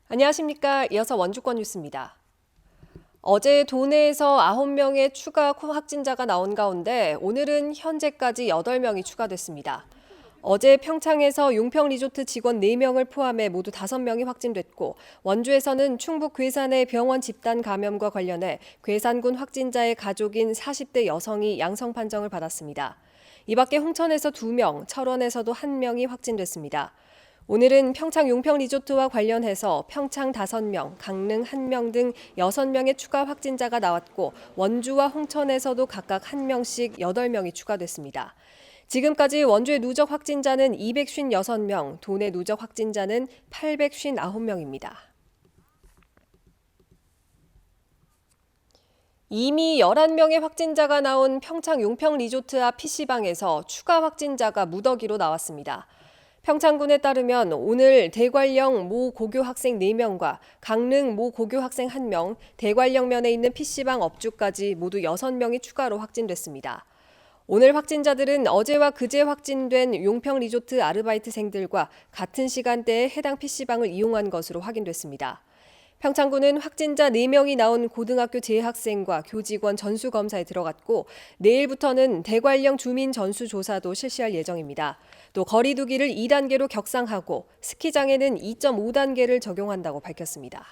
안녕하십니까. 이어서 원주권 뉴스입니다. 어제 도내에서 9명의 추가 확진자가 나온 가운데 오늘은 현재까지 8명이 추가됐습니다. 어제 평창에서 용평 리조트 직원 4명을 포함해 모두 5명이 확진됐고 원주에서는 충북 괴산의 병원 집단 감염과 관련해 괴산군 확진자의 가족인 40대 여성이 양성 판정을 받았습니다. 이 밖에 홍천에서 2명, 철원에서도 1명이 확진됐습니다. 오늘은 평창 용평 리조트와 관련해서 평창 5명, 강릉 1명 등 6명의 추가 확진자가 나왔고 원주와 홍천에서도 각각 1명씩 8명이 추가됐습니다. 지금까지 원주의 누적 확진자는 256명, 도내 누적 확진자는 859명입니다. 이미 11명의 확진자가 나온 평창 용평 리조트 앞 PC방에서 추가 확진자가 무더기로 나왔습니다. 평창군에 따르면 오늘 대관령 모 고교 학생 4명과 강릉 모 고교 학생 1명, 대관령면에 있는 PC방 업주까지 모두 6명이 추가로 확진됐습니다. 오늘 확진자들은 어제와 그제 확진된 용평 리조트 아르바이트생들과 같은 시간대에 해당 PC방을 이용한 것으로 확인됐습니다. 평창군은 확진자 4명이 나온 고등학교 재학생과 교직원 전수검사에 들어갔고 내일부터는 대관령 주민 전수조사도 실시할 예정입니다. 또 거리 두기를 2단계로 격상하고 스키장에는 2.5단계를 적용한다고 밝혔습니다.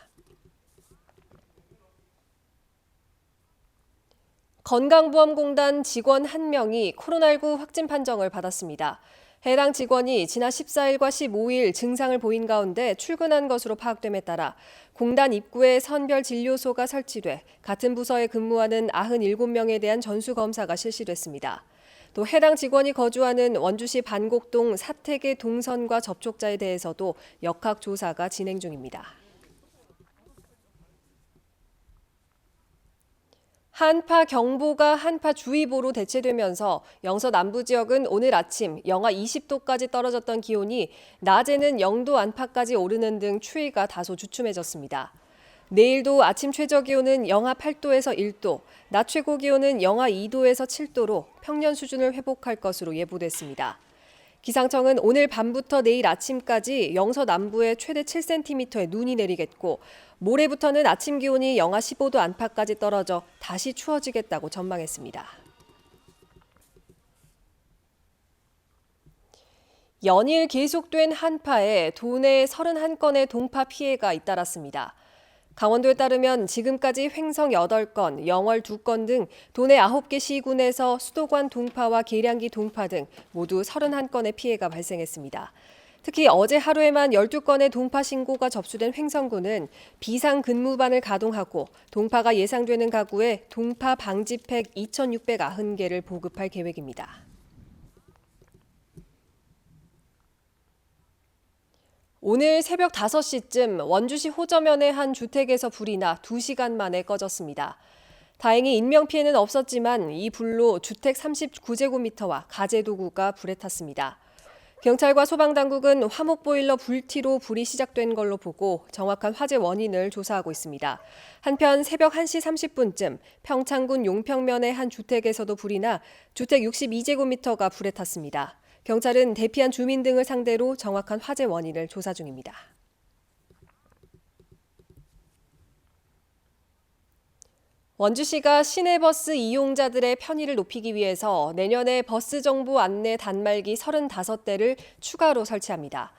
건강보험공단 직원 1명이 코로나19 확진 판정을 받았습니다. 해당 직원이 지난 14일과 15일 증상을 보인 가운데 출근한 것으로 파악됨에 따라 공단 입구에 선별진료소가 설치돼 같은 부서에 근무하는 97명에 대한 전수검사가 실시됐습니다. 또 해당 직원이 거주하는 원주시 반곡동 사택의 동선과 접촉자에 대해서도 역학조사가 진행 중입니다. 한파 경보가 한파주의보로 대체되면서 영서 남부 지역은 오늘 아침 영하 20도까지 떨어졌던 기온이 낮에는 0도 안팎까지 오르는 등 추위가 다소 주춤해졌습니다. 내일도 아침 최저 기온은 영하 8도에서 1도, 낮 최고 기온은 영하 2도에서 7도로 평년 수준을 회복할 것으로 예보됐습니다. 기상청은 오늘 밤부터 내일 아침까지 영서 남부에 최대 7cm의 눈이 내리겠고 모레부터는 아침 기온이 영하 15도 안팎까지 떨어져 다시 추워지겠다고 전망했습니다. 연일 계속된 한파에 도내 31건의 동파 피해가 잇따랐습니다. 강원도에 따르면 지금까지 횡성 8건, 영월 2건 등 도내 9개 시군에서 수도관 동파와 계량기 동파 등 모두 31건의 피해가 발생했습니다. 특히 어제 하루에만 12건의 동파 신고가 접수된 횡성군은 비상근무반을 가동하고 동파가 예상되는 가구에 동파 방지팩 2,690개를 보급할 계획입니다. 오늘 새벽 5시쯤 원주시 호저면의 한 주택에서 불이 나 2시간 만에 꺼졌습니다. 다행히 인명피해는 없었지만 이 불로 주택 39제곱미터와 가재도구가 불에 탔습니다. 경찰과 소방당국은 화목보일러 불티로 불이 시작된 걸로 보고 정확한 화재 원인을 조사하고 있습니다. 한편 새벽 1시 30분쯤 평창군 용평면의 한 주택에서도 불이 나 주택 62제곱미터가 불에 탔습니다. 경찰은 대피한 주민 등을 상대로 정확한 화재 원인을 조사 중입니다. 원주시가 시내버스 이용자들의 편의를 높이기 위해서 내년에 버스 정보 안내 단말기 35대를 추가로 설치합니다.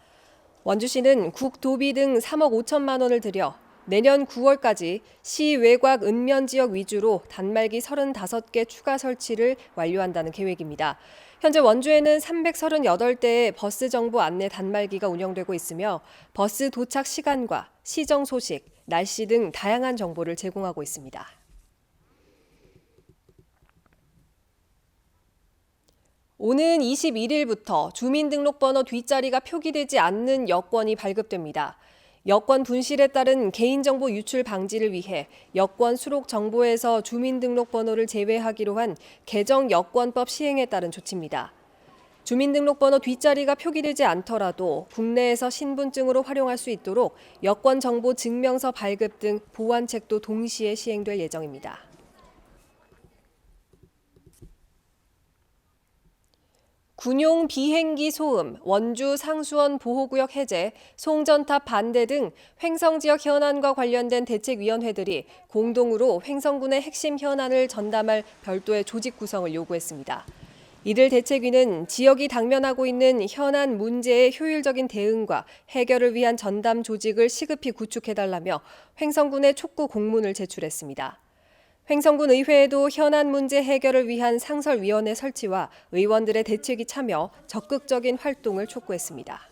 원주시는 국도비 등 3억 5천만 원을 들여 내년 9월까지 시 외곽 읍면 지역 위주로 단말기 35개 추가 설치를 완료한다는 계획입니다. 현재 원주에는 338대의 버스 정보 안내 단말기가 운영되고 있으며 버스 도착 시간과 시정 소식, 날씨 등 다양한 정보를 제공하고 있습니다. 오는 21일부터 주민등록번호 뒷자리가 표기되지 않는 여권이 발급됩니다. 여권 분실에 따른 개인정보 유출 방지를 위해 여권 수록 정보에서 주민등록번호를 제외하기로 한 개정 여권법 시행에 따른 조치입니다. 주민등록번호 뒷자리가 표기되지 않더라도 국내에서 신분증으로 활용할 수 있도록 여권 정보 증명서 발급 등 보완책도 동시에 시행될 예정입니다. 군용 비행기 소음, 원주 상수원 보호구역 해제, 송전탑 반대 등 횡성 지역 현안과 관련된 대책위원회들이 공동으로 횡성군의 핵심 현안을 전담할 별도의 조직 구성을 요구했습니다. 이들 대책위는 지역이 당면하고 있는 현안 문제의 효율적인 대응과 해결을 위한 전담 조직을 시급히 구축해달라며 횡성군에 촉구 공문을 제출했습니다. 횡성군 의회에도 현안 문제 해결을 위한 상설위원회 설치와 의원들의 대책위 참여, 적극적인 활동을 촉구했습니다.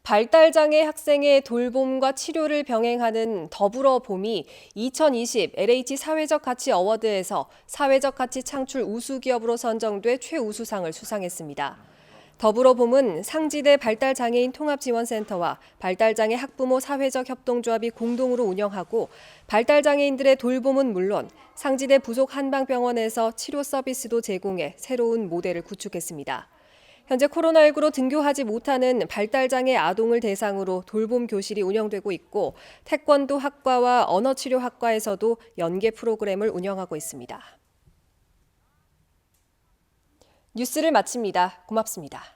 발달장애 학생의 돌봄과 치료를 병행하는 더불어봄이 2020 LH 사회적 가치 어워드에서 사회적 가치 창출 우수기업으로 선정돼 최우수상을 수상했습니다. 더불어봄은 상지대 발달장애인 통합지원센터와 발달장애 학부모 사회적 협동조합이 공동으로 운영하고 발달장애인들의 돌봄은 물론 상지대 부속 한방병원에서 치료 서비스도 제공해 새로운 모델을 구축했습니다. 현재 코로나19로 등교하지 못하는 발달장애 아동을 대상으로 돌봄 교실이 운영되고 있고 태권도 학과와 언어치료학과에서도 연계 프로그램을 운영하고 있습니다. 뉴스를 마칩니다. 고맙습니다.